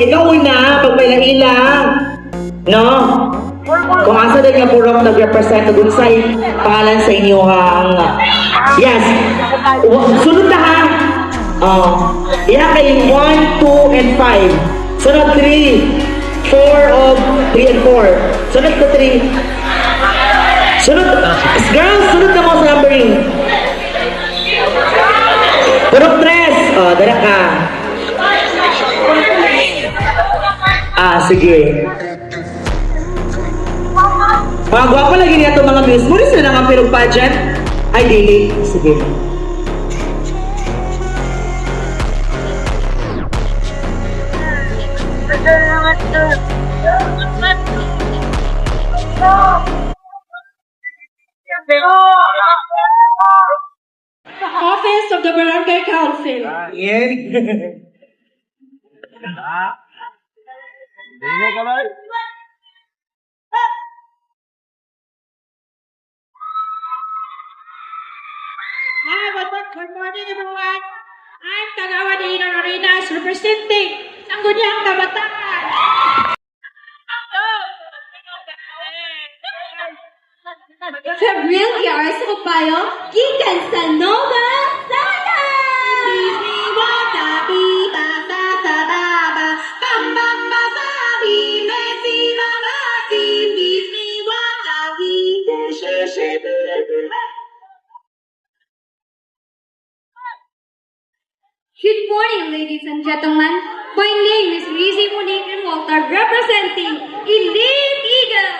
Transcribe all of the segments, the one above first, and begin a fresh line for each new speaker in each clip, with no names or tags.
ikaw una, pagpailang-ilang. No? Kung asa din nga purok nag-represent dun sa pangalan sa inyo hang... Yes. Sunod na ha. Iya kay 1, 2, and 5. Sunod 3. 4 of 3 and 4. Sunod ko 3. Sunod. Girls, sunod na mo sa numbering. Purok 3. Dala ka. Sige. Mga gwapo lagi niya itong mga Miss. Muna sila nga pirog pageant. Ay, dili. Sige.
The office of the Barangay Council. Good morning, everyone. I'm Tagawadina Norinas, representing Sangguniang Kabataan.
Fabril Yaris Upayo, gikan sa Nova Sana! Good morning, ladies and gentlemen. My name is Lizzie Monique and Walter, representing Elite Eagles.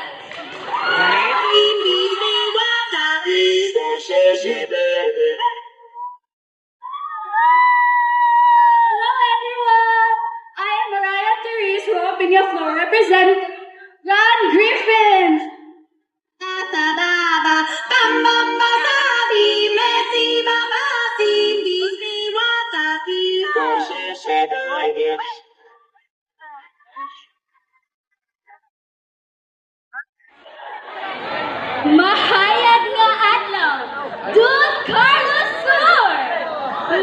Hello, everyone. I am Mariah Therese, who open your floor represent Ron Griffin. Mahayag nga adlaw, Don Carlos Sur.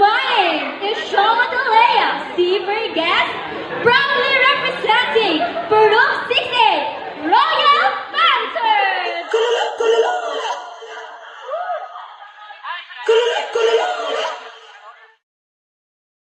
My name is Shoma Dalea, Steve Guest, proudly representing Purok